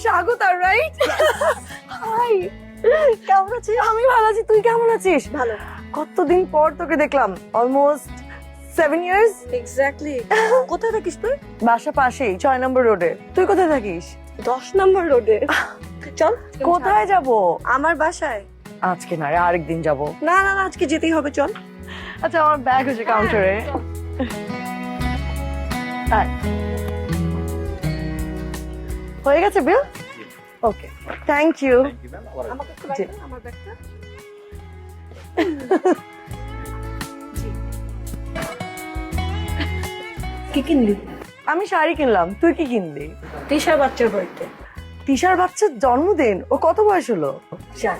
Swagata, right? High, কেমন আছিস? আমি ভালো আছি, তুই কেমন আছিস? ভালো। কতদিন পর তোকে দেখলাম, অলমোস্ট 7 ইয়ার্স। এক্স্যাক্টলি। কোথায় থাকিস তুই? বাসা পাশেই, 6 নম্বর রোডে। তুই কোথায় থাকিস? 10 নম্বর রোডে। চল। কোথায় যাব? আমার বাসায়। আজকে না রে, আরেকদিন যাব। না না না, আজকে যেতেই হবে, চল। আচ্ছা, আমার ব্যাগ হচ্ছে কাউন্টারে। হয়ে গেছে বিল? ওকে, থ্যাংক ইউ। আমাকে একটু জি। ব্যাগ দে, আমার ব্যাগটা। কি কিনলি? আমি শাড়ি কিনলাম, তুই কি কিনলি? তিশার বাচ্চার বাড়িতে। তিশার বাচ্চার জন্মদিন, ও কত বয়স হলো? চল।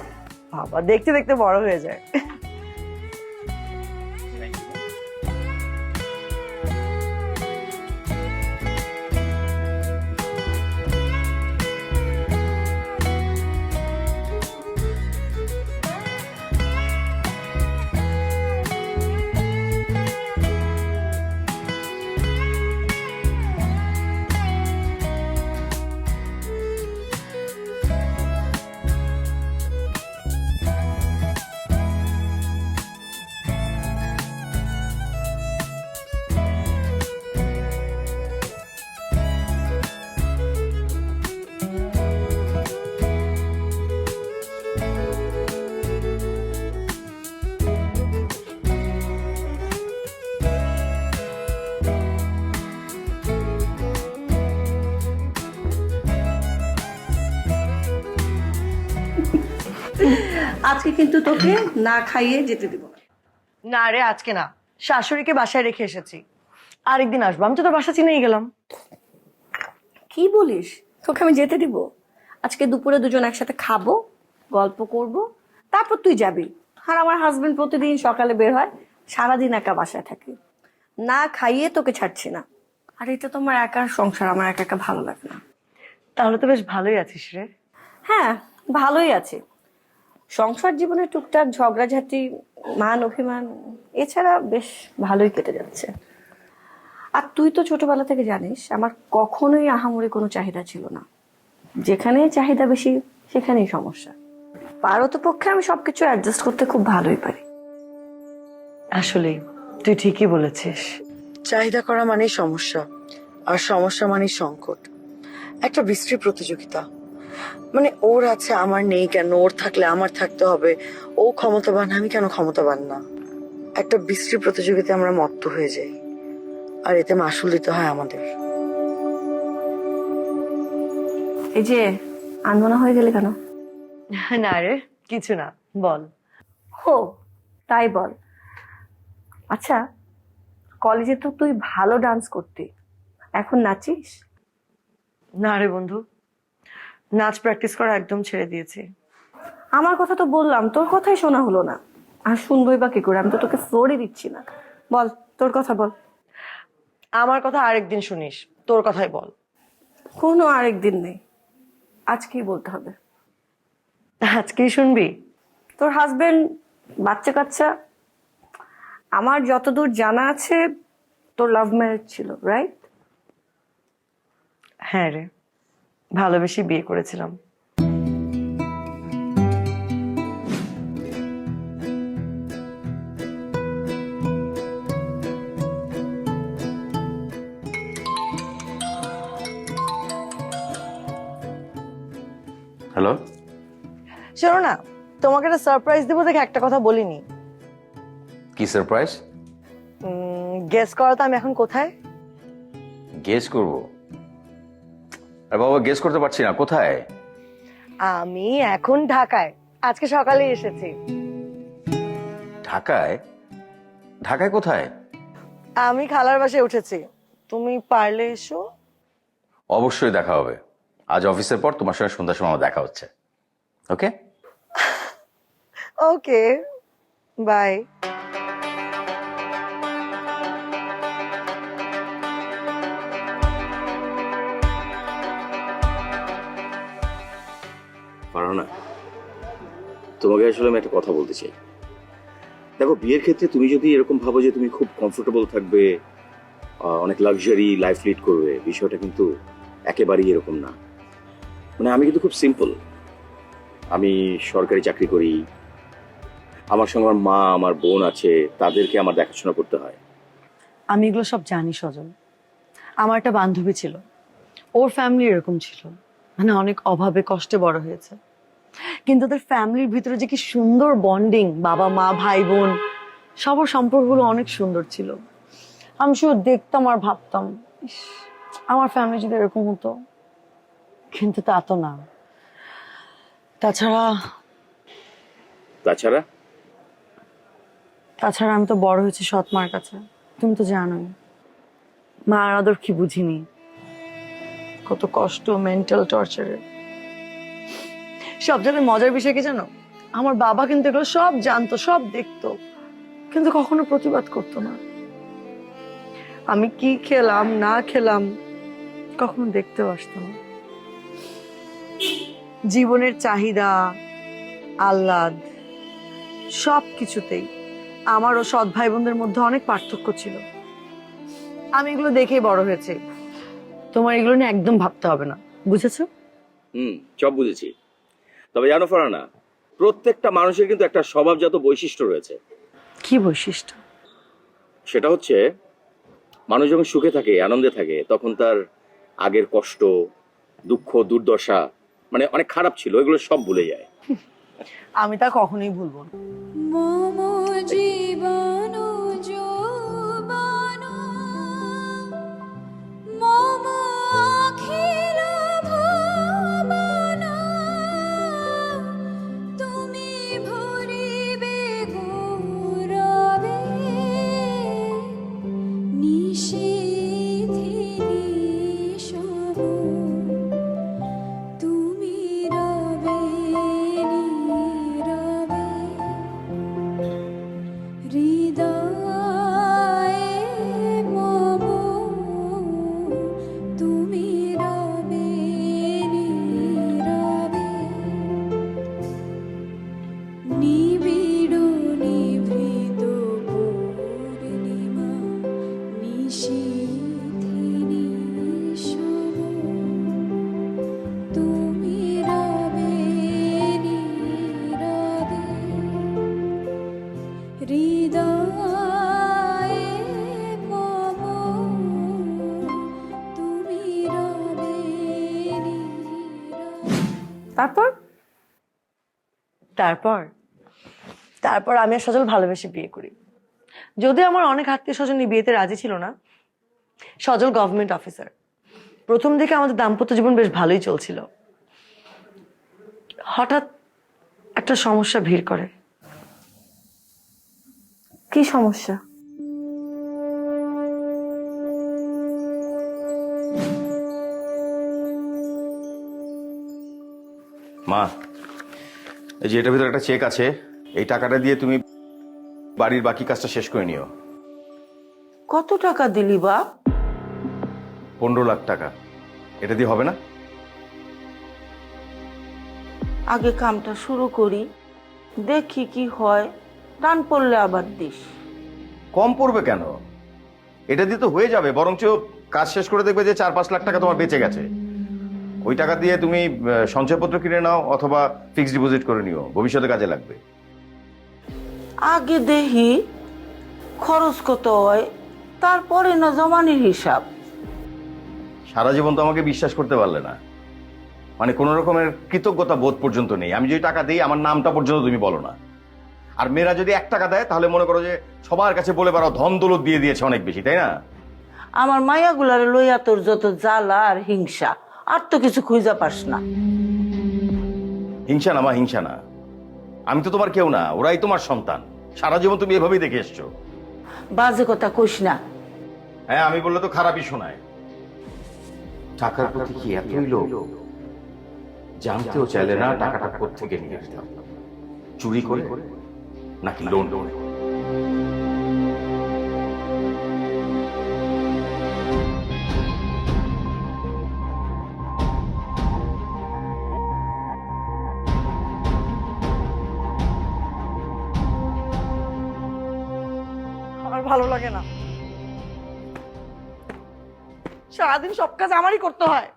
বাবা, দেখতে দেখতে বড় হয়ে যায়। আজকে কিন্তু তোকে না খাইয়ে যেতে দিব না। না রে, আজকে না, শাশুড়িকে বাসায় রেখে এসেছি, আরেকদিন আসবো। আমি তো তোর বাসা চিনেই গেলাম। কি বলিস? তোকে আমি যেতে দিব? আজকে দুপুরে দুজন একসাথে খাবো, গল্প করব, তারপর তুই যাবি। আর আমার হাজবেন্ড প্রতিদিন সকালে বের হয়, সারাদিন একা বাসায় থাকে। না খাইয়ে তোকে ছাড়ছি না। আর এটা তো আমার একার সংসার, আমার একা একা ভালো লাগে না। তাহলে তো বেশ ভালোই আছিস রে। হ্যাঁ, ভালোই আছে। সংসার জীবনে টুকটাক ঝগড়াঝাটি, মান অভিমান, এছাড়া বেশ ভালোই কেটে যাচ্ছে। আর তুই তো ছোটবেলা থেকে জানিস আমার কখনোই আহামরি কোনো চাহিদা ছিল না। যেখানে চাহিদা বেশি সেখানেই সমস্যা। পারতপক্ষে আমি সবকিছু অ্যাডজাস্ট করতে খুব ভালোই পারি। আসলে তুই ঠিকই বলেছিস, চাহিদা করা মানেই সমস্যা, আর সমস্যা মানেই সংকট। একটা বিশ্রী প্রতিযোগিতা, মানে ওর আছে আমার নেই কেন, ওর থাকলে আমার থাকতে হবে, ও ক্ষমতাবান আমি কেন ক্ষমতাবান না। একটা বিশ্রী প্রতিযোগিতায় আমরা মত্ত হয়ে যাই, আর এতে মাসুল দিতে হয় আমাদের। এই যে আনমনা হয়ে গেলে কেন? না রে, কিছু না, বল। হো, তাই বল। আচ্ছা, কলেজে তো তুই ভালো ডান্স করতি, এখন নাচিস? না রে বন্ধু, নাচ প্র্যাকটিস করা একদম ছেড়ে দিয়েছি। আমার কথা তো বললাম, তোর কথাই শোনা হলো না। আর শুনবই বা কি করে? আমি তো তোকে ফ্লোরই দিচ্ছি না। বল, তোর কথা বল। আমার কথা আরেকদিন শুনিস, তোর কথাই বল। কোনো আরেকদিন নেই, আজকেই বলতে হবে। আজকেই শুনবি? তোর হাজবেন্ড, বাচ্চা কাচ্চা, আমার যতদূর জানা আছে তোর লাভ ম্যারেজ ছিল, রাইট? হ্যাঁ রে, ভালোবেসে বিয়ে করেছিলাম। হ্যালো। শোনো না, তোমাকে একটা সারপ্রাইজ দেবো দেখে একটা কথা বলিনি। কি সারপ্রাইজ? গেস করো তো আমি এখন কোথায়? গেস করব? আরে বাবা, গেস করতে পারছি না, কোথায়? আমি এখন ঢাকায়, আজকে সকালে এসেছি। ঢাকায়? ঢাকায় কোথায়? আমি খালার বাসায় উঠেছি, তুমি পারলে এসো। অবশ্যই দেখা হবে। আজ অফিসের পর তোমার সঙ্গে সন্ধ্যার সময় আমার দেখা হচ্ছে। ওকে? ওকে, বাই। পারো না, তোমাকে আসলে আমি একটা কথা বলতে চাই। দেখো, বিয়ের ক্ষেত্রে তুমি যদি এরকম ভাবো যে তুমি খুব কমফোর্টেবল থাকবে, অনেক লাক্সারি লাইফ লিড করবে, বিষয়টা কিন্তু একেবারেই এরকম না। মানে আমি কিন্তু খুব সিম্পল। আমি সরকারি চাকরি করি, আমার সঙ্গে আমার মা আমার বোন আছে, তাদেরকে আমার দেখাশোনা করতে হয়। আমি এগুলো সব জানি সজল। আমার একটা বান্ধবী ছিল, ওর ফ্যামিলি এরকম ছিল, মানে অনেক অভাবে কষ্টে বড় হয়েছে, কিন্তু ওদের ফ্যামিলির ভিতরে যে কি সুন্দর বন্ডিং, বাবা মা ভাই বোন সবার সম্পর্কগুলো অনেক সুন্দর ছিল। আমি শুধু দেখতাম আর ভাবতাম, ইস, আমার ফ্যামিলি যদি এরকম হতো, কিন্তু তা তো না। তাছাড়া তাছাড়া তাছাড়া আমি তো বড় হয়েছি সৎ মার কাছে, তুমি তো জানোই। মা আর আদর কি বুঝিনি, কত কষ্ট, মেন্টাল টর্চারে। সব জায়গায় মজার বিষয় কি জানো, আমার বাবা কিন্তু এগুলো সব জানতো, সব দেখতো, কিন্তু কখনো প্রতিবাদ করতো না। আমি কি খেলাম না খেলাম কখনো দেখতেও আসতো না। জীবনের চাহিদা, আহ্লাদ সব কিছুতেই আমার ও সৎ ভাই বোনদের মধ্যে অনেক পার্থক্য ছিল। আমি এগুলো দেখেই বড় হয়েছি। তোমার এগুলো নিয়ে একদম ভাবতে হবে না, বুঝেছো? সব বুঝেছি। তবে জানো ফারহানা, প্রত্যেকটা মানুষের কিন্তু একটা স্বভাবজাত বৈশিষ্ট্য রয়েছে। কি বৈশিষ্ট্য? সেটা হচ্ছে, মানুষ যখন সুখে থাকে, আনন্দে থাকে, তখন তার আগের কষ্ট, দুঃখ, দুর্দশা, মানে অনেক খারাপ ছিল, এগুলো সব ভুলে যায়। আমি তা কখনোই ভুলবো না। মম জীবন যৌবন মম অখিল ভুবন তুমি ভরিবে গৌরবে নিশীথি নিশব তুমি রবে নীরবে হৃদয়ে মম তুমি রবে নীরবে নিবিড় নিভৃত পূর্ণিমা নিশীথি নিশব তুমি রবে নীরবে হৃদয়ে মম তুমি রবে নীরবে। তারপর তারপর তারপর আমি আর সজল ভালোবেসে বিয়ে করি। যদিও আমার অনেক আত্মীয় স্বজন এই বিয়েতে রাজি ছিল না। সজল গভর্নমেন্ট অফিসার। প্রথম দিকে আমাদের দাম্পত্য জীবন বেশ ভালোই চলছিল। হঠাৎ একটা সমস্যা ভিড় করে। কি সমস্যা? মা, এই যে এটার ভিতরে একটা চেক আছে, এই টাকাটা দিয়ে তুমি বাড়ির বাকি কাজটা শেষ করে নিও। কত টাকা দিলি বাপ? 15 লাখ টাকা। এটা দিয়ে হবে না? আগে কামটা শুরু করি, দেখি কি হয়, টান পড়লে আবার দিস। কম পড়বে কেন? এটা দিয়ে তো হয়ে যাবে, বরঞ্চ কাজ শেষ করে দেখবে যে 4-5 লাখ টাকা তোমার বেঁচে গেছে। ওই টাকা দিয়ে তুমি সঞ্চয়পত্র কিনে নাও অথবা ফিক্সড ডিপোজিট করে নিও, ভবিষ্যতে কাজে লাগবে। আগে দেখি খরচ কত হয়, তারপরে না জমানির হিসাব। সারা জীবন তো আমাকে বিশ্বাস করতে পারলে না, মানে কোনো রকমের কৃতজ্ঞতা বোধ পর্যন্ত নেই। আমি যদি টাকা দিই, আমার নামটা পর্যন্ত তুমি বলো না। আর মেয়েরা যদি 1 টাকা দেয়, তাহলে মনে করো যে সবার কাছে বলে বেড়াও ধন দৌলত দিয়ে দিয়েছে অনেক বেশি, তাই না? আমার মায়াগুলারে লইয়া তোর যত জ্বালা আর হিংসা, আর তো কিছু খুঁজা পাস না। হিংসা না মা, হিংসা না। আমি তো তোমার কেউ না, ওরাই তোমার সন্তান। সারা জীবন তুমি এভাবেই দেখে এসছো। বাজে কথা কইস না। হ্যাঁ, আমি বললে তো খারাপই শোনায়। টাকার প্রতি কি এতই লোভ? জানতেও চাইলে না টাকাটা কোত্থেকে নিয়ে আসলাম, চুরি করে নাকি লোন করে। আমার ভালো লাগে না, সারাদিন সব কাজ আমারই করতে হয়।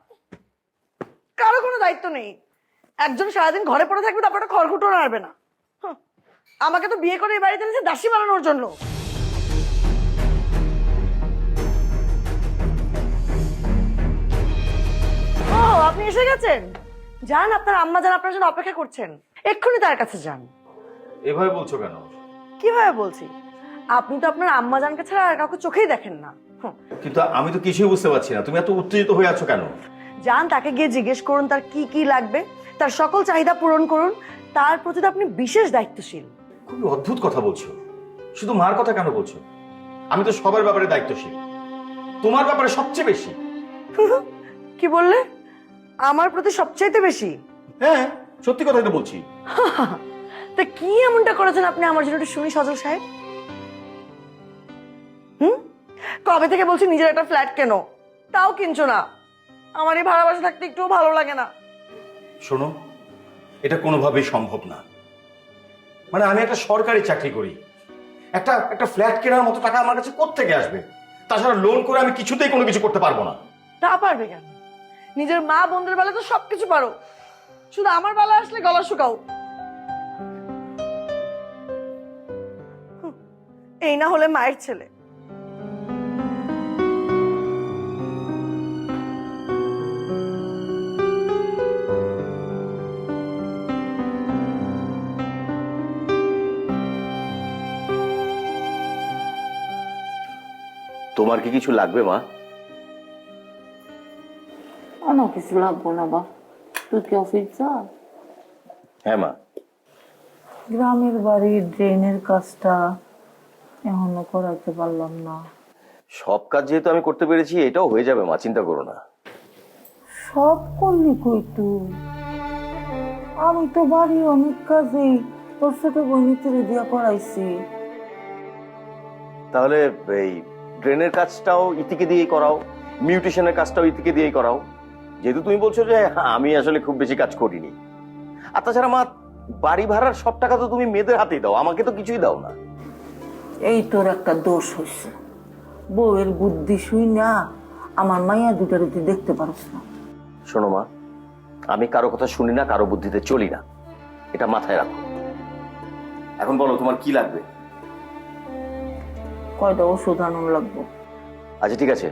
কারো কোনো দায়িত্ব নেই। একজন সারাদিন ঘরে পড়ে থাকবে, তারপর একটা খড়কুটো নাড়বে না। হাহ, আমাকে তো বিয়ে করে এই বাড়িতে এনেছে দাসী বানানোর জন্য। ও, আপনি এসে গেছেন। যান, আপনার আম্মা যান আপনার জন্য অপেক্ষা করছেন, এক্ষুনি তার কাছে যান। এভাবে বলছো কেন? কিভাবে বলছি? আপনি তো আপনার আম্মা জানকে ছাড়া আর কাউকে চোখেই দেখেন না। কিন্তু আমি তো কিছুই বুঝতে পারছি না, তুমি এত উত্তেজিত হয়ে আছো কেন? যান, তাকে গিয়ে জিজ্ঞেস করুন তার কি কি লাগবে, তার সকল চাহিদা পূরণ করুন। তার প্রতি তো আপনি বিশেষ দায়িত্বশীল। খুবই অদ্ভুত কথা বলছো। শুধু মার কথা কেন বলছো? আমি তো সবার ব্যাপারে দায়িত্বশীল, তোমার ব্যাপারে সবচেয়ে বেশি। কি বললে? আমার প্রতি সবচাইতে বেশি? হ্যাঁ, সত্যি কথাই তো বলছি। তা কি এমনটা করেছেন আপনি আমার জন্য, একটু শুনি সজল সাহেব। কবে থেকে বলছি নিজের একটা ফ্ল্যাট কেন, তাও কিনছো না। আমার এই ভাড়া বাসা থাকতে একটুও ভালো লাগে না। শোনো, এটা কোনোভাবেই সম্ভব না। মানে আমি একটা সরকারি চাকরি করি, একটা একটা ফ্ল্যাট কেনার মতো টাকা আমার কাছে কোত্থেকে আসবে? তাছাড়া লোন করে আমি কিছুতেই কোনো কিছু করতে পারবো না। তা পারবে কেন? নিজের মা বোনদের বেলা তো সবকিছু পারো, শুধু আমার বেলা আসলে গলা শুকাও। এই না হলে মায়ের ছেলে। তোমার কি কিছু লাগবে মা? আমার কিছু লাগবো না বা, তুই কি অফিস যা? হ্যাঁ মা। গ্রামের বাড়ির ড্রেনের কাজটা এখনো করাইতে পারলাম না। সব কাজ যেহেতু আমি করতে পেরেছি, এটাও হয়ে যাবে মা, চিন্তা করো না। সব করলি কই তুই? আমি তো বাড়ি অনেক কাজেই তোর ছোট বোনিতে দিয়া করাইছি। তাহলে এই ড্রেনের কাজটাও ইতিকে দিয়েই করাও, মিউটেশনের কাজটাও ইতিকে দিয়েই করাও, যেহেতু তুমি বলছো যে আমি আসলে খুব বেশি কাজ করিনি। আর তাছাড়া মা, বাড়ি ভাড়ার সব টাকা তো তুমি মেয়েদের হাতেই দাও, আমাকে তো কিছুই দাও না। এই তোর একটা দোষ হয়েছে, বউয়ের বুদ্ধি শুই না আমার মাইয়া দুটারে তুই দেখতে পারস না। শোনো মা, আমি কারো কথা শুনি না, কারো বুদ্ধিতে চলি না, এটা মাথায় রাখো। এখন বলো তোমার কি লাগবে? কয়টা ওষুধ আনুন লাগবো? আচ্ছা ঠিক আছে,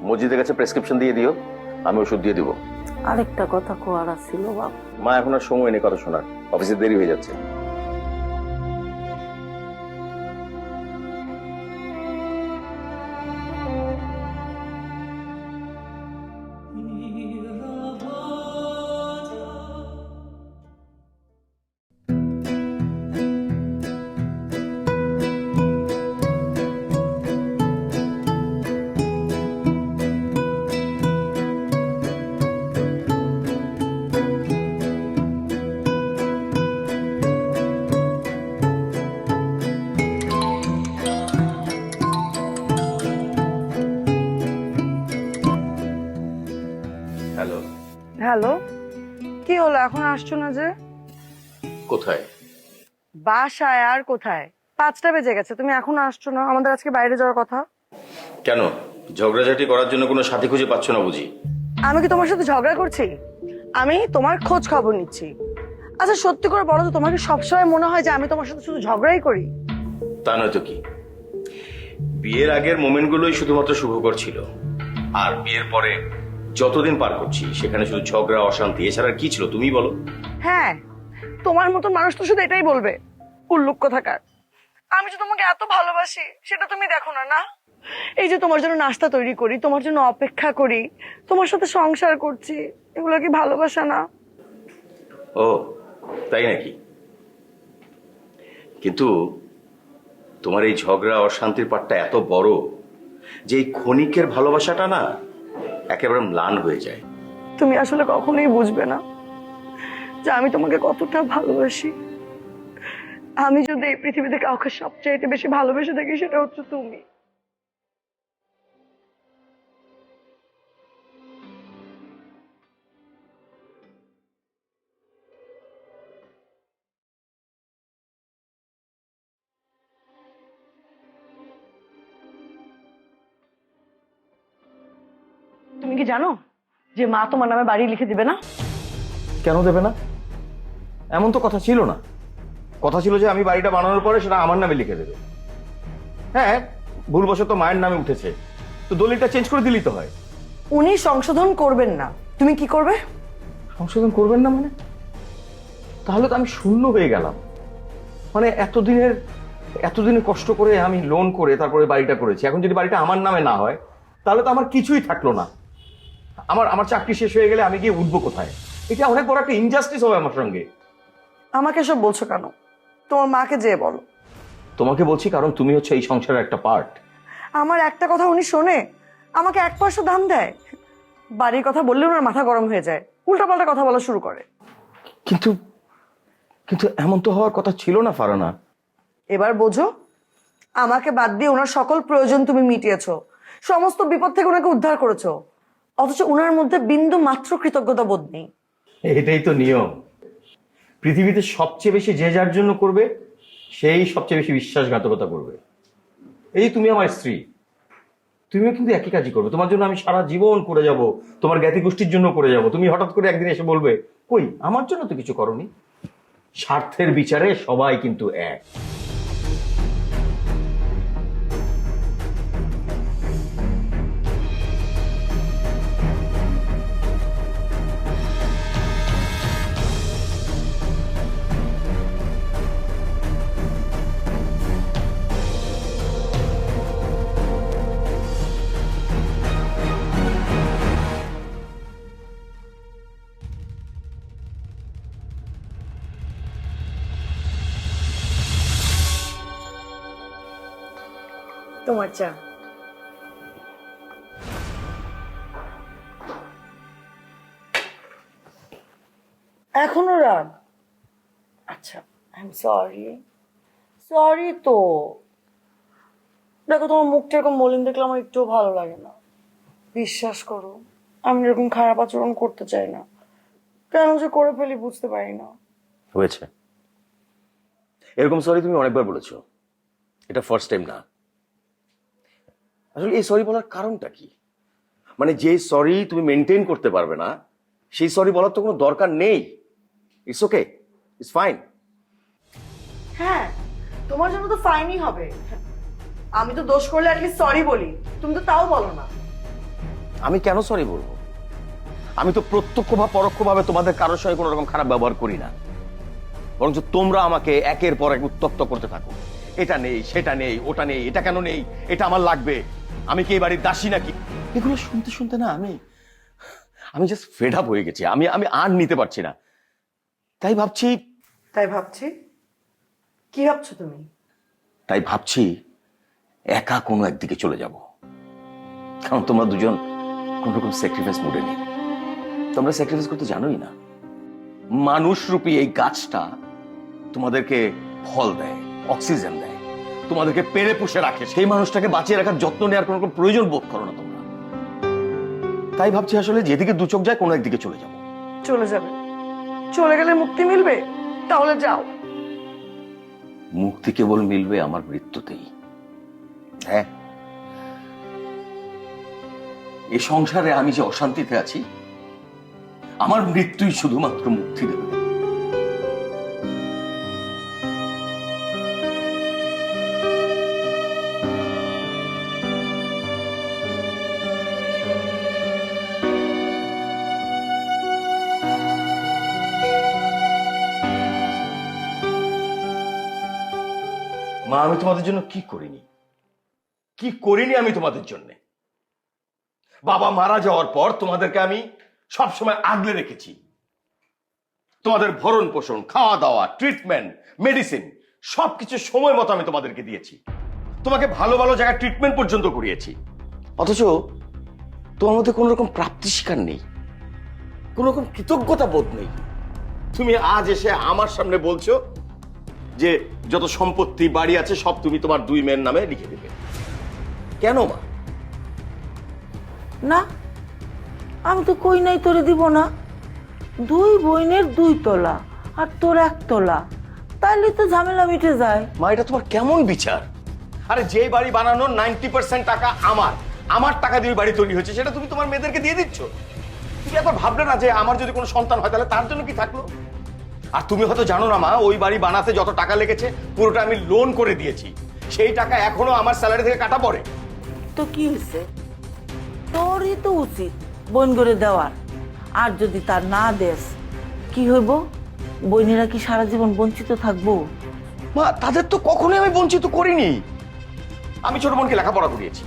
মসজিদের কাছে প্রেসক্রিপশন দিয়ে দিও, আমি ওষুধ দিয়ে দিব। আরেকটা কথা কোয়ার ছিল বাপ। মা, এখন আর সময় নেই কথা শোনার, অফিসে দেরি হয়ে যাচ্ছে। হ্যালো। হ্যালো, কি হলো এখন আসছো না যে? কোথায়? বাসায়। আর কোথায়? 5টা বেজে গেছে, তুমি এখন আসছো না? আমাদের আজকে বাইরে যাওয়ার কথা। কেন, ঝগড়াঝাটি করার জন্য কোনো সাথী খুঁজে পাচ্ছ না বুঝি? আমি কি তোমার সাথে ঝগড়া করছি? আমি তোমার খোঁজ খবর নিচ্ছি। আচ্ছা সত্যি করে বলো তো, তোমাকে সবসময় মনে হয় যে আমি তোমার সাথে শুধু ঝগড়াই করি? তা নয়তো কি, বিয়ের আগের মোমেন্টগুলোই শুধুমাত্র শুভকর ছিল, আর বিয়ের পরে যতদিন পার করছি সেখানে শুধু ঝগড়া, অশান্তি, এছাড়া আর কি ছিল তুমি বলো? হ্যাঁ, তোমার মতো মানুষ তো শুধু এটাই বলবে, উল্লুক কোথাকার। আমি যে তোমাকে এত ভালোবাসি সেটা তুমি দেখো না। না, এই যে তোমার জন্য নাস্তা তৈরি করি, তোমার জন্য অপেক্ষা করি, তোমার সাথে সংসার করছি, এগুলো কি ভালোবাসা না? ও তাই নাকি? কিন্তু তোমার এই ঝগড়া অশান্তির পাটটা এত বড় যে এই ক্ষণিকের ভালোবাসাটা না একেবারে ম্লান হয়ে যায়। তুমি আসলে কখনোই বুঝবে না যে আমি তোমাকে কতটা ভালোবাসি। আমি যদি এই পৃথিবীতে কাউকে সবচাইতে বেশি ভালোবেসে থাকি সেটা হচ্ছে তুমি। তুমি কি জানো যে মা তোমার নামে বাড়ি লিখে দিবে না? কেন দেবে না? এমন তো কথা ছিল না। কথা ছিল যে আমি বাড়িটা বানানোর পরে সেটা আমার নামে লিখে দেবে। হ্যাঁ, ভুলবশত মায়ের নামে উঠেছে, তো দলিলটা চেঞ্জ করে দিলেই তো হয়। উনি সংশোধন করবেন না, তুমি কি করবে? সংশোধন করবেন না মানে? তাহলে তো আমি শূন্য হয়ে গেলাম। মানে এতদিনের কষ্ট করে আমি লোন করে তারপরে বাড়িটা করেছি, এখন যদি বাড়িটা আমার নামে না হয় তাহলে তো আমার কিছুই থাকলো না। আমার চাকরি শেষ হয়ে গেলে আমি গিয়ে উঠবো কোথায়? এটা অনেক বড় একটা ইনজাস্টিস হবে আমার সঙ্গে। আমাকে সব বলছো কেন? তোমার মাকে যেয়ে বলো। তোমাকে বলছি কারণ তুমি হচ্ছে এই সংসারের একটা পার্ট। আমার একটা কথা উনি শোনে, আমাকে 1 পয়সা দাম দেয়? বাড়ির কথা বললে ওনার মাথা গরম হয়ে যায়, উল্টাপাল্টা কথা বলা শুরু করে। কিন্তু কিন্তু এমন তো হওয়ার কথা ছিল না ফারানা। এবার বোঝো, আমাকে বাদ দিয়ে ওনার সকল প্রয়োজন তুমি মিটিয়েছো, সমস্ত বিপদ থেকে ওনাকে উদ্ধার করেছো, অথচ ওনার মধ্যে বিন্দু মাত্র কৃতজ্ঞতা বোধ নেই। এটাই তো নিয়ম। পৃথিবীতে সবচেয়ে বেশি যে যার জন্য করবে সেই সবচেয়ে বেশি বিশ্বাসঘাতকতা করবে। এই তুমি আমার স্ত্রী, তুমিও কিন্তু একই কাজই করবে। তোমার জন্য আমি সারা জীবন করে যাব, তোমার জ্ঞাতি গোষ্ঠীর জন্য করে যাব। তুমি হঠাৎ করে একদিন এসে বলবে, কই আমার জন্য তো কিছু করনি। স্বার্থের বিচারে সবাই কিন্তু এক। তোমার চা। এখনো রাগ? আচ্ছা, আই এম সরি। সরি তো। দেখো, তোমার মুখটা এরকম মলিন দেখলে আমার একটুও ভালো লাগে না। বিশ্বাস করো, আমি এরকম খারাপ আচরণ করতে চাই না, কেন যে করে ফেলি বুঝতে পারি না। হয়েছে, এরকম সরি তুমি অনেকবার বলেছো, এটা ফার্স্ট টাইম না। আসলে এই সরি বলার কারণটা কি? মানে যে সরি তুমি মেনটেন করতে পারবে না সেই সরি বলার তো কোনো দরকার নেই। It's okay, it's fine. হ্যাঁ, তোমার জন্য তো ফাইনই হবে। আমি তো দোষ করলে অ্যাটলিস্ট সরি বলি, তুমি তো তাও বলো না। আমি কেন সরি বলবো? আমি তো প্রত্যক্ষ বা পরোক্ষভাবে তোমাদের কারোর সঙ্গে কোনো রকম খারাপ ব্যবহার করি না, বরঞ্চ তোমরা আমাকে একের পর এক উত্তপ্ত করতে থাকো। এটা নেই, সেটা নেই, ওটা নেই, এটা কেন নেই, এটা আমার লাগবে, আমি কি এই বাড়ির দাসী নাকি? এগুলো শুনতে শুনতে না আমি জাস্ট ফেড আপ হয়ে গেছি। আমি আর নিতে পারছি না। তাই ভাবছি কি ভাবছো তুমি? তাই ভাবছি একা কোনো একদিকে চলে যাব, কারণ তোমরা দুজন কোন রকম স্যাক্রিফাইস মুডে নেই। তোমরা স্যাক্রিফাইস করতে জানোই না। মানুষ রূপী এই গাছটা তোমাদেরকে ফল দেয়, অক্সিজেন দেয়, তোমাদেরকে পেরে পুষে রাখে। সেই মানুষটাকে বাঁচিয়ে রাখার যত্ন নেওয়ার কোনো রকম প্রয়োজন বোধ করো না তোমরা। তাই ভাবছি আসলে যেদিকে দু চোখ যায় কোনো একদিকে চলে যাব। চলে যাবে? চলে গেলে মুক্তি মিলবে? তাহলে যাও। মুক্তি কেবল মিলবে আমার মৃত্যুতেই। হ্যাঁ, এই সংসারে আমি যে অশান্তিতে আছি, আমার মৃত্যুই শুধুমাত্র মুক্তি দেবে। মা, আমি তোমাদের জন্য কি করিনি আমি তোমাদের জন্য। বাবা মারা যাওয়ার পর তোমাদেরকে আমি সবসময় আগলে রেখেছি। তোমাদের ভরণ পোষণ, খাওয়া দাওয়া, ট্রিটমেন্ট, মেডিসিন সবকিছু সময় মতো আমি তোমাদেরকে দিয়েছি। তোমাকে ভালো ভালো জায়গায় ট্রিটমেন্ট পর্যন্ত করিয়েছি, অথচ তোমার মধ্যে কোন রকম প্রাপ্তি স্বীকার নেই, কোন রকম কৃতজ্ঞতা বোধ নেই। তুমি আজ এসে আমার সামনে বলছো যে যত সম্পত্তি বাড়ি আছে সব তুমি তোমার 2 মেয়ের নামে লিখে দেবে। কেন মা? না, আমি তো কই নাই তোরে দিব না। 2 বোনের 2 তোলা আর তোর 1 তোলা, তাইলে তো ঝামেলা মিটে যায়। মা, এটা তোমার কেমন বিচার? আরে যে বাড়ি বানানোর 90% টাকা আমার টাকা দিয়ে বাড়ি তৈরি হয়েছে, সেটা তুমি তোমার মেয়েদেরকে দিয়ে দিচ্ছ। তুমি তুই একবার ভাবলে না যে আমার যদি কোনো সন্তান হয় তাহলে তার জন্য কি থাকলো? আর তুমি হয়তো জানো না মা, ওই বাড়ি বানাতে যত টাকা লেগেছে পুরোটা আমি লোন করে দিয়েছি। সেই টাকা এখনো আমার স্যালারি থেকে কাটা পড়ে। তো কি হয়েছে? তোরই তো উচিত বোন করে দেওয়ার। আর যদি তার না দেস কি হইব? বোনেরা কি সারা জীবন বঞ্চিত থাকবো? মা, তাদের তো কখনোই আমি বঞ্চিত করিনি। আমি ছোট বোনকে লেখাপড়া করিয়েছি,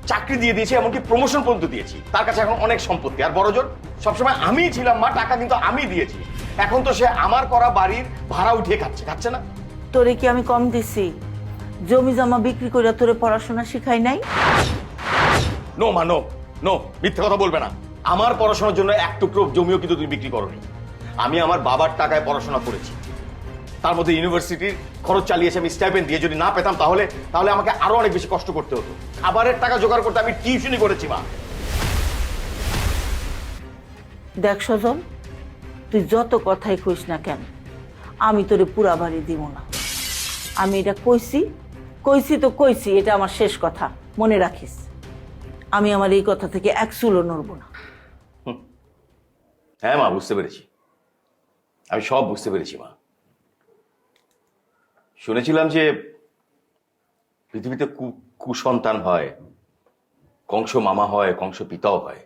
চাকরি দিয়ে দিয়েছি, এমনকি প্রমোশন পর্যন্ত দিয়েছি। তার কাছে এখন অনেক সম্পত্তি। আর বড়জোর সবসময় আমিই ছিলাম মা, টাকা কিন্তু আমি দিয়েছি। এখন তো সে আমার করা বাড়ির ভাড়া উঠিয়ে খাচ্ছে না? তোরে কি আমি কম দিছি? জমি জমা বিক্রি করে তোরে পড়াশোনা শিখাই নাই? নো মা, নো নো, মিথ্যে কথা বলবে না। আমার পড়াশোনার জন্য এক টুকরো জমিও কিন্তু তুমি বিক্রি করোনি। আমি আমার বাবার টাকায় পড়াশোনা করেছি, তার মধ্যে ইউনিভার্সিটির খরচ চালিয়েছে আমি স্টাইপেন্ড দিয়ে। যদি না পেতাম তাহলে আমাকে আরো অনেক বেশি কষ্ট করতে হতো। খাবারের টাকা জোগাড় করতে আমি টিউশনই করেছি মা। দেখ সজল, তুই যত কথাই কইস না কেন, আমি তোরে পুরা বাড়ি দিব না। আমি এটা কইছি তো কইছি, এটা আমার শেষ কথা, মনে রাখিস। আমি আমার এই কথা থেকে এক চুলও নড়ব না। হ্যাঁ মা, বুঝতে পেরেছি, আমি সব বুঝতে পেরেছি মা। শুনেছিলাম যে পৃথিবীতে কুসন্তান হয়, কংস মামা হয়, কংস পিতাও হয়,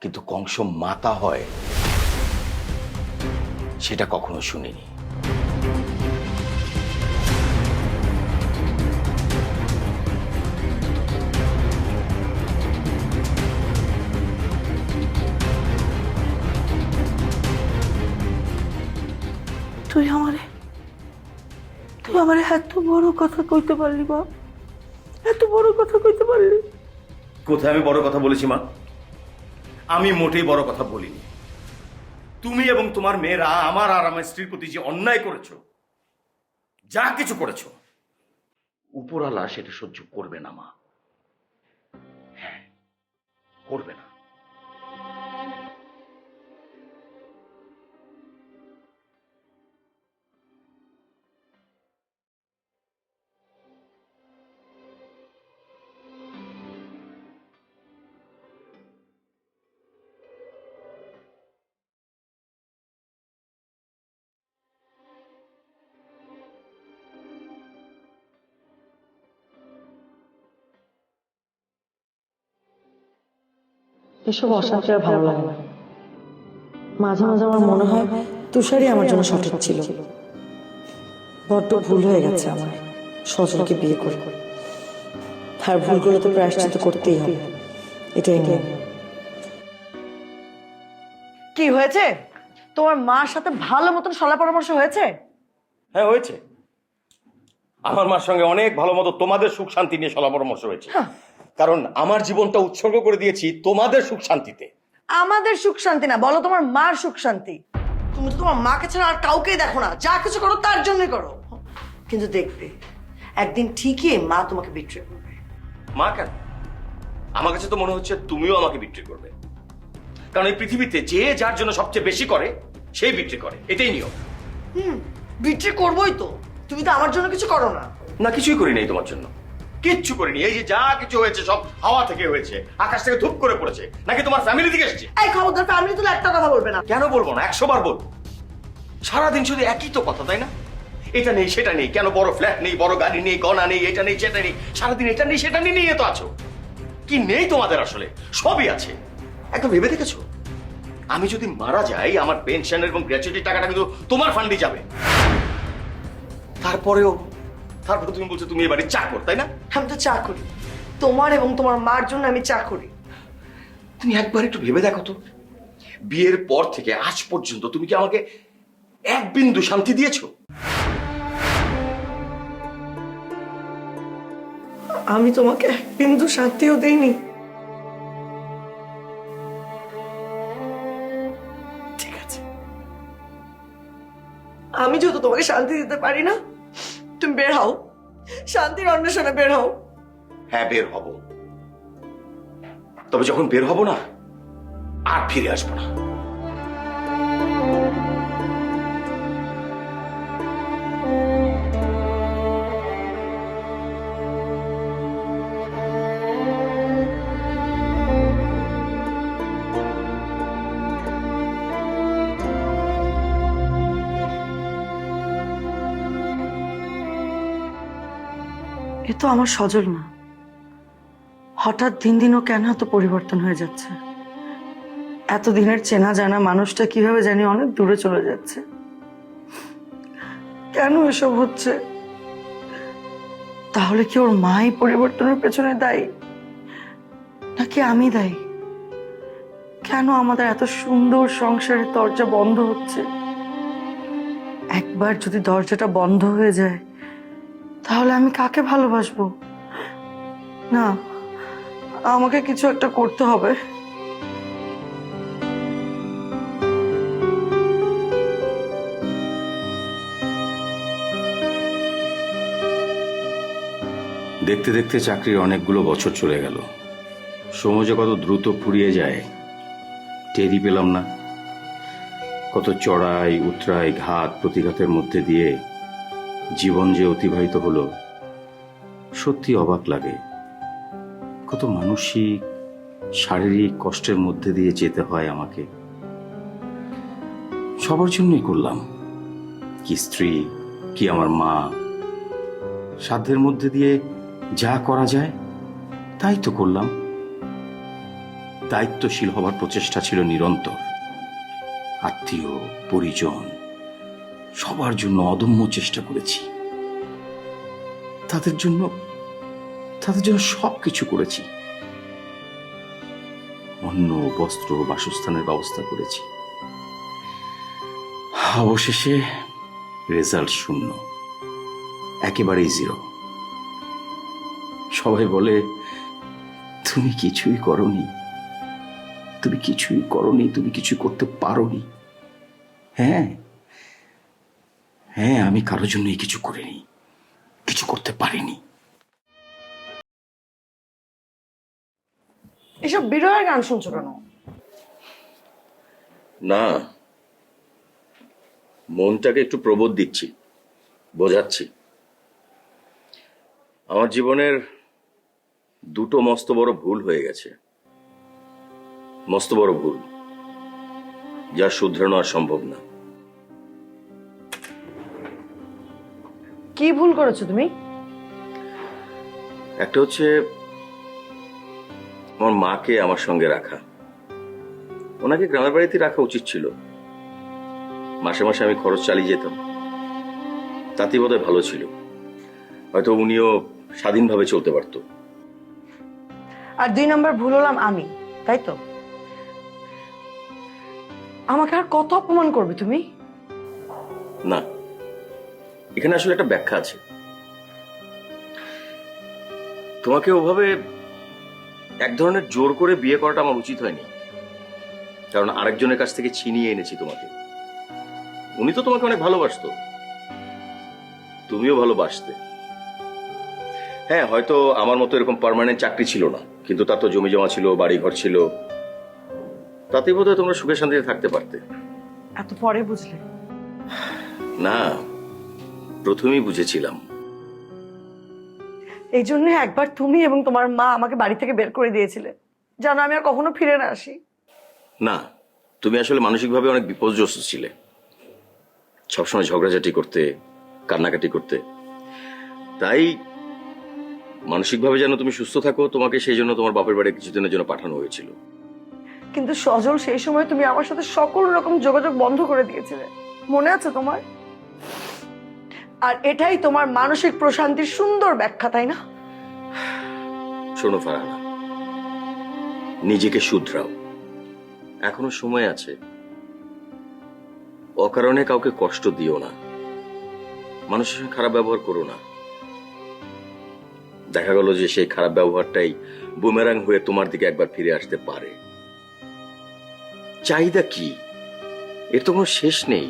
কিন্তু কংস মাতা হয় সেটা কখনো শুনিনি। তুই আমারে এত বড় কথা কইতে পারলি বাপ? এত বড় কথা কইতে পারলি? কোথায় আমি বড় কথা বলেছি মা? আমি মোটেই বড় কথা বলিনি। তুমি এবং তোমার মেয়েরা আমার আর আমার স্ত্রীর প্রতি যে অন্যায় করেছো, যা কিছু করেছো, উপরওয়ালা সেটা সহ্য করবে না মা। হ্যাঁ, করবে না। এসব অশান্তি আর ভালো লাগে না। মাঝে মাঝে আমার মনে হয় তুষারই আমার জন্য সঠিক ছিল। বড্ড ভুল হয়ে গেছে আমার সজলকে বিয়ে করে। তার ভুলগুলো তো প্রায়শ্চিত্ত করতেই হবে, এটাই নিয়ে। কি হয়েছে? তোমার মার সাথে ভালো মতন সলা পরামর্শ হয়েছে? হ্যাঁ হয়েছে। আমার মার সঙ্গে অনেক ভালো মতো তোমাদের সুখ শান্তি নিয়ে সলা পরামর্শ হয়েছে। কারণ আমার জীবনটা উৎসর্গ করে দিয়েছি তোমাদের সুখ শান্তিতে। আমাদের সুখ শান্তি না, বলো তোমার মার সুখ শান্তি। তুমি তো তোমার মাকে ছাড়া আর কাউকেই দেখো না, যা কিছু করো তার জন্যই করো। কিন্তু দেখবে একদিন ঠিকই মা তোমাকে বিট্রে করবে। মা কেন? আমার কাছে তো মনে হচ্ছে তুমিও আমাকে বিট্রে করবে। কারণ এই পৃথিবীতে যে যার জন্য সবচেয়ে বেশি করে সেই বিট্রে করে, এটাই নিয়ম। বিট্রে করবোই তো। তুমি তো আমার জন্য কিছু করো না। না, কিছুই করি নাই তোমার জন্য, কিচ্ছু করিনি। এই যে যা কিছু হয়েছে সব হাওয়া থেকে হয়েছে, আকাশ থেকে ধূপ করে পড়েছে, নাকি তোমার ফ্যামিলি থেকে এসেছে? এই খবরদার, ফ্যামিলি তুলে একটা কথা বলবে না। কেন বলবো না? 100 বার বলবো। সারাদিন শুধু একই তো কথা, তাই না? এটা নেই সেটা নেই, কেন বড় ফ্ল্যাট নেই, বড় গাড়ি নেই, গয়না নেই, এটা নেই সেটা নেই, সারাদিন এটা নেই সেটা নেই নিয়ে তো আছো। কি নেই তোমাদের? আসলে সবই আছে। একদম ভেবে দেখেছো আমি যদি মারা যাই আমার পেনশন এবং গ্র্যাচুইটির টাকাটা কিন্তু তোমার ফান্ডে যাবে। তারপরে তুমি বলছো তুমি এবারে চাকর, তাই না? আমি তো চা করি তোমার এবং তোমার মার জন্য। আমি চা করি। তুমি একবার একটু ভেবে দেখো তো, বিয়ের পর থেকে আজ পর্যন্ত তুমি কি আমাকে এক বিন্দু শান্তি দিয়েছো? আমি তোমাকে এক বিন্দু শান্তিও দেইনি। ঠিক আছে, আমি যেহেতু তোমাকে শান্তি দিতে পারি না, তুমি বের হও, শান্তির অন্বেষণে বের হও। হ্যাঁ, বের হব। তবে যখন বের হব না, আর ফিরে আসবো না। এ তো আমার সজল না। হঠাৎ দিন দিন ও কেন এত পরিবর্তন হয়ে যাচ্ছে? এতদিনের চেনা জানা মানুষটা কিভাবে জানি অনেক দূরে চলে যাচ্ছে। কেন এসব হচ্ছে? তাহলে কি ওর মাই পরিবর্তনের পেছনে দায়ী, নাকি আমি দায়ী? কেন আমাদের এত সুন্দর সংসারের দরজা বন্ধ হচ্ছে? একবার যদি দরজাটা বন্ধ হয়ে যায়, তাহলে আমি কাকে ভালোবাসবো? না, আমাকে কিছু একটা করতে হবে। দেখতে দেখতে চাকরির অনেকগুলো বছর চলে গেল। সময় যে কত দ্রুত ফুরিয়ে যায় টেরই পেলাম না। কত চড়াই উতরাই ঘাত প্রতিঘাতের মধ্যে দিয়ে জীবন যে অতিবাহিত হলো, সত্যি অবাক লাগে। কত মানসিক শারীরিক কষ্টের মধ্যে দিয়ে যেতে হয় আমাকে। সবার জন্যই করলাম, কি স্ত্রী, কি আমার মা। সাধ্যের মধ্যে দিয়ে যা করা যায় তাই তো করলাম। দায়িত্বশীল হবার প্রচেষ্টা ছিল নিরন্তর। আত্মীয় পরিজন সবার জন্য অদম্য চেষ্টা করেছি। তাদের জন্য সবকিছু করেছি। অন্ন বস্ত্র বাসস্থানের ব্যবস্থা করেছি। অবশেষে রেজাল্ট শূন্য, একেবারেই জিরো। সবাই বলে তুমি কিছুই করনি, তুমি কিছুই করনি, তুমি কিছু করতে পারোনি। হ্যাঁ হ্যাঁ, আমি কারোর জন্যই কিছু করিনি, কিছু করতে পারিনি। এসব বিরহের গান শুনছো কেন? না, মনটাকে একটু প্রবোধ দিচ্ছি, বোঝাচ্ছি। আমার জীবনের দুটো মস্ত বড় ভুল হয়ে গেছে, মস্ত বড় ভুল, যা শুধরানো আর সম্ভব না। কি ভুল করেছো তুমি? একটা হচ্ছে আমার মাকে আমার সঙ্গে রাখা। ওনাকে গ্রামের বাড়িতে রাখা উচিত ছিল। মাসে মাসে আমি খরচ চালিয়ে যেতাম, তাতেই বোধহয় ভালো ছিল। হয়তো উনিও স্বাধীনভাবে চলতে পারতো। আর 2 নম্বর ভুল হলাম আমি, তাই তো? আমাকে আর কত অপমান করবে তুমি? না, এখানে আসলে একটা ব্যাখ্যা আছে। তোমাকে ওভাবে এক ধরনের জোর করে বিয়ে করাটা আমার উচিত হয়নি, কারণ আরেকজনের কাছ থেকে ছিনিয়ে এনেছি তোমাকে। উনি তো তোমাকে অনেক ভালোবাসতো, তুমিও ভালোবাসতে। হ্যাঁ, হয়তো আমার মতো এরকম পার্মানেন্ট চাকরি ছিল না, কিন্তু তার তো জমি জমা ছিল, বাড়ি ঘর ছিল। তাতেই বোধহয় তোমরা সুখে শান্তিতে থাকতে পারতে। এত পরে বুঝলে? না, প্রথমেই বুঝেছিলাম। এই জন্য একবার তুমি এবং তোমার মা আমাকে বাড়ি থেকে বের করে দিয়েছিলে, যেন আমি আর কখনো ফিরে না আসি। না, তুমি আসলে মানসিকভাবে অনেক বিপর্যস্ত ছিলে। সবসময় ঝগড়াঝাটি করতে, কান্নাকাটি করতে। তাই মানসিকভাবে যেন তুমি সুস্থ থাকো, তোমাকে সেই জন্য তোমার বাপের বাড়ি কিছুদিনের জন্য পাঠানো হয়েছিল। কিন্তু সজল, সেই সময় তুমি আমার সাথে সকল রকম যোগাযোগ বন্ধ করে দিয়েছিলে, মনে আছে তোমার? আর এটাই তোমার মানসিক প্রশান্তির সুন্দর ব্যাখ্যা, তাই না? শোনো ফারহানা, নিজেকে শুধরাও, এখনো সময় আছে। অকারণে কাউকে কষ্ট দিও না, মানুষের সঙ্গে খারাপ ব্যবহার করো না। দেখা গেল যে সেই খারাপ ব্যবহারটাই বুমেরাং হয়ে তোমার দিকে একবার ফিরে আসতে পারে। চাহিদা কি, এর তো কোনো শেষ নেই।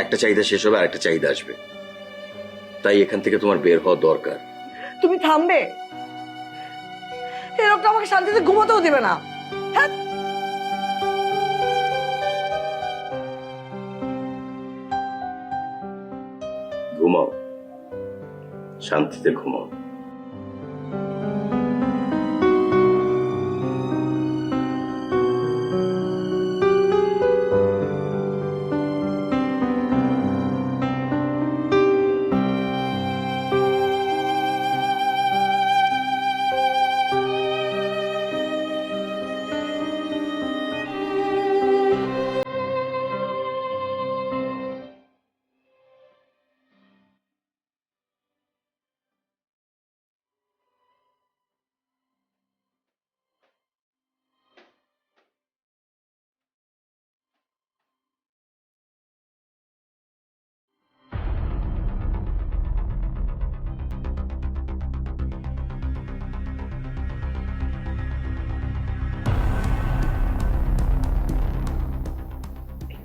একটা চাহিদা শেষ হবে, আরেকটা চাহিদা আসবে। তাই এখান থেকে তোমার বের হওয়া দরকার। তুমি থামবে? এই লোকটা আমাকে শান্তিতে ঘুমোতেও দিবে না। হ্যাঁ, ঘুমাও, শান্তিতে ঘুমাও।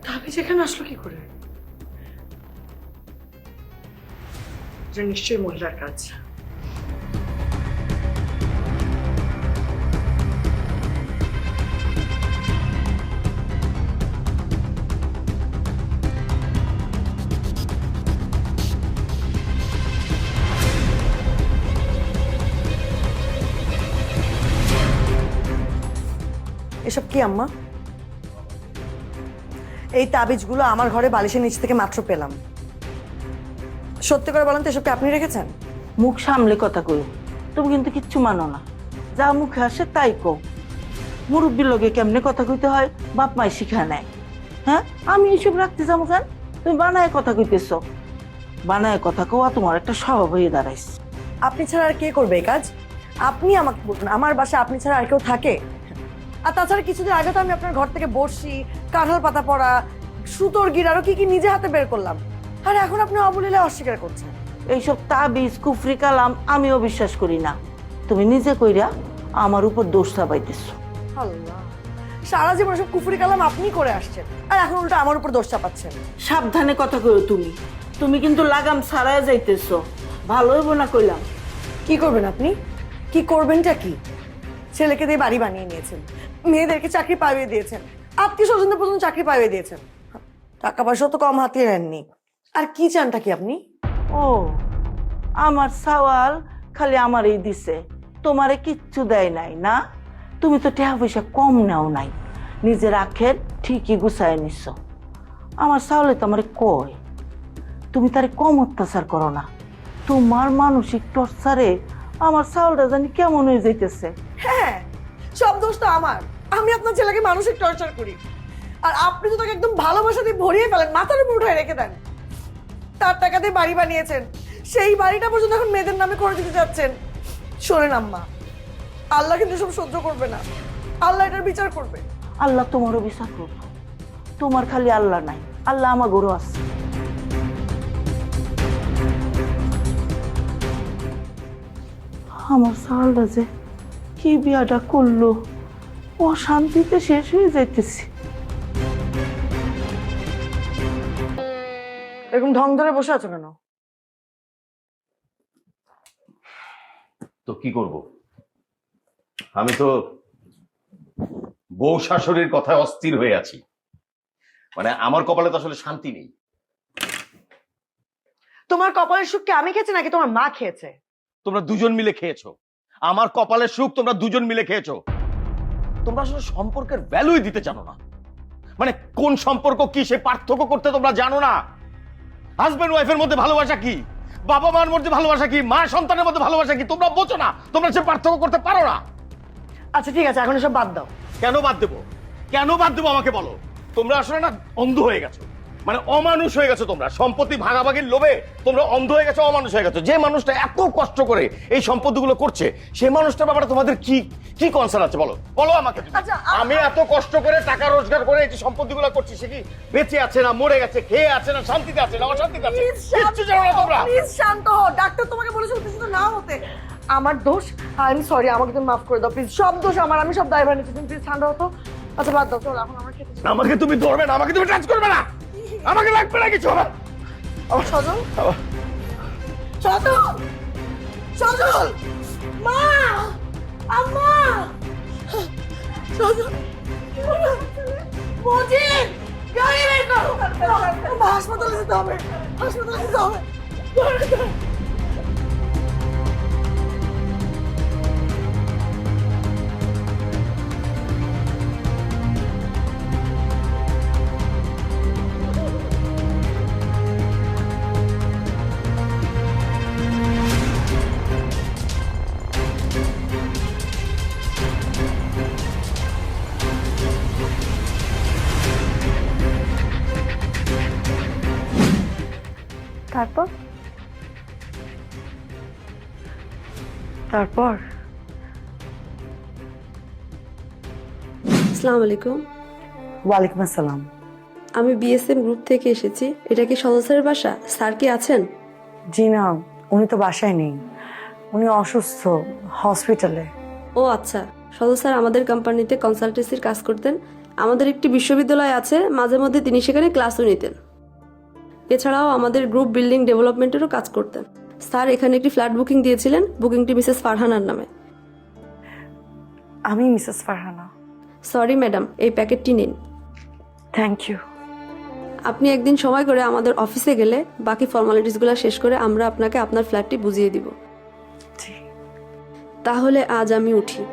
তাবিজ এখানে আসলো কি করে? এটা নিশ্চয়ই মহিলার কাজ। এসব কি আম্মা? এই তাবিজগুলো আমার ঘরে বালিশের নিচ থেকে মাত্র পেলাম। সত্যি করে বলেন তো, এসবকে আপনি রেখেছেন? মুখ সামলে কথা কই, তুমি কিন্তু কিচ্ছু মানো না। যা মুখে আসে তাই কও। মুরব্বীর লগে কেমনে কথা কইতে হয় বাপ মাই শিখায় নেয়। হ্যাঁ, আমি এইসব রাখতে যাবো কেন? তুমি বানায় কথা কইতেছ। বানায় কথা কওয়া তোমার একটা স্বভাব হয়ে দাঁড়াইছে। আপনি ছাড়া আর কে করবে এই কাজ? আপনি আমাকে বলুন, আমার বাসায় আপনি ছাড়া আর কেউ থাকে? আর তাছাড়া কিছুদিন আগে তো আমি আপনার ঘর থেকে বড়শি, কাঁঠাল পাতা পড়া, সুতোর গির আরো কি কি নিজে হাতে বের করলাম, আর এখন আপনি অবলীলায় অস্বীকার করছেন। এইসব তাবিজ কুফরি কালাম আমিও বিশ্বাস করি না। তুমি নিজে কইরা আমার উপর দোষ চাপাইতেছ। আল্লাহ, সারা জীবন সব কুফরি কালাম আপনি করে আসছেন, আর এখন উল্টো আমার উপর দোষ চাপাচ্ছেন। সাবধানে কথা কইও তুমি। তুমি কিন্তু লাগাম ছাড়াই যাইতেছ। ভালো হইব না কইলাম। কি করবেন আপনি? কি করবেনটা কি? ছেলেকে দিয়ে বাড়ি বানিয়ে নিয়েছেন, মেয়েদেরকে চাকরি পাইয়ে দিয়েছেন, আত্মীয় স্বজনদের পর্যন্ত চাকরি পাইয়ে দিয়েছেন, টাকা পয়সা তো কম হাতিয়ে নেননি। আর কি চানটা কি আপনি? ও, আমার সওয়াল খালি আমারই দিছে, তোমারে কিচ্ছু দেয় নাই না? তুমি তো টাকা পয়সা কম নাও নাই, নিজের আখের ঠিকই গুছায় নিছ। আমার সাওলে তো আমারে কয় তুমি তারে কম অত্যাচার করো না। তোমার মানসিক টর্চারে আমার সাওলটা জানি কেমন হয়ে যাইতেছে। হ্যাঁ, সব দোষ তো আমার। আমি আপনার ছেলেকে মানসিক টর্চার করি, আর আপনি তো তাকে একদম ভালোবাসা দিয়ে ভরিয়ে ফেলেন, মাথার উপর উঠায় রেখে দেন। তার টাকা দিয়ে বাড়ি বানিয়েছেন, সেই বাড়িটা পর্যন্ত এখন মেয়েদের নামে করে দিতে যাচ্ছেন। শোনেন আম্মা, আল্লাহ কিন্তু সব সহ্য করবে না, আল্লাহ এটার বিচার করবে। আল্লাহ তোমারও বিচার করবো। তোমার খালি আল্লাহ নাই, আল্লাহ আমার গরু আছে। আমার সালটা যে কি বিয়াটা করলো, অশান্তিতে শেষ হয়ে যাইতেছি। এরকম ঢং ধরে বসে আছো কেন? তো কি করব? আমি তো বউ শাশুড়ির কথায় অস্থির হয়ে আছি। মানে আমার কপালে তো আসলে শান্তি নেই। তোমার কপালের সুখকে আমি খেয়েছি নাকি তোমার মা খেয়েছে? তোমরা দুজন মিলে খেয়েছো। আমার কপালের সুখ তোমরা দুজন মিলে খেয়েছো। তোমরা আসলে সম্পর্কের ভ্যালুই দিতে জানো না। মানে কোন সম্পর্ক কি সে পার্থক্য করতে তোমরা জানো না। হাজবেন্ড ওয়াইফের মধ্যে ভালোবাসা কি, বাবা মার মধ্যে ভালোবাসা কি, মা সন্তানের মধ্যে ভালোবাসা কি তোমরা বোঝো না। তোমরা সে পার্থক্য করতে পারো না। আচ্ছা ঠিক আছে, এখন এসব বাদ দাও। কেন বাদ দেবো? কেন বাদ দেবো আমাকে বলো। তোমরা আসলে না অন্ধ হয়ে গেছো, মানে অমানুষ হয়ে গেছো। তোমরা সম্পত্তি ভাগাভাগির লোভে তোমরা অন্ধ হয়ে গেছো, অমানুষ হয়ে গেছো। যে মানুষটা এত কষ্ট করে এই সম্পত্তিগুলো করছে সেই মানুষটার ব্যাপারে তোমাদের কি কি কনসার্ন আছে বলো, বলো আমাকে তুমি। আচ্ছা, আমি এত কষ্ট করে টাকা রোজগার করে এই যে সম্পত্তিগুলো করছি, সে কি বেঁচে আছে না মরে গেছে, খেয়ে আছে না শান্তিতে আছে না অশান্তিতে আছে? কিচ্ছু জানো না তোমরা। প্লিজ শান্ত হও, ডাক্তার তোমাকে বলেছিল কিছু না হতে। আমার দোষ, আই এম সরি, আমাকে তুমি মাফ করে দাও প্লিজ। সব দোষ আমার, আমি সব দায়ভার নিচ্ছি, তুমি প্লিজ ঠান্ডা হতো। আচ্ছা বাদ দাও, চলো এখন আমরা খেতে যাই। আমাকে তুমি ধরবে না, আমাকে তুমি টাচ করবে না, আমাকে লাগবে না কিছু। আমার সজল, সজল, সজল, মা, আম্মা, সজল, মজিদ, গাড়ি বের করো। হাসপাতালে যেতে হবে, হাসপাতালে যেতে হবে। তারপর তারপর আসসালামু আলাইকুম। ওয়ালাইকুম আসসালাম। আমি বিএসএম গ্রুপ থেকে এসেছি। এটা কি সদর স্যারের বাসা? স্যার কি আছেন? জি না, উনি তো বাসায় নেই, উনি অসুস্থ, হসপিটালে। ও আচ্ছা, সদর স্যার আমাদের কোম্পানিতে কনসালটেন্সির কাজ করতেন। আমাদের একটি বিশ্ববিদ্যালয় আছে, মাঝে মধ্যে তিনি সেখানে ক্লাসও নিতেন। এছাড়াও আমাদের গ্রুপ বিল্ডিং ডেভেলপমেন্টেরও কাজ করতেন। স্যার এখানে একটি ফ্ল্যাট বুকিং দিয়েছিলেন, বুকিংটি মিসেস ফারহানার নামে। আমি মিসেস ফারহানা। সরি ম্যাডাম, এই প্যাকেটটি নিন। Thank you. আপনি একদিন সময় করে আমাদের অফিসে গেলে বাকি ফর্মালিটিসগুলো শেষ করে আমরা আপনাকে আপনার ফ্ল্যাটটি বুঝিয়ে দিব। তাহলে আজ আমি উঠি।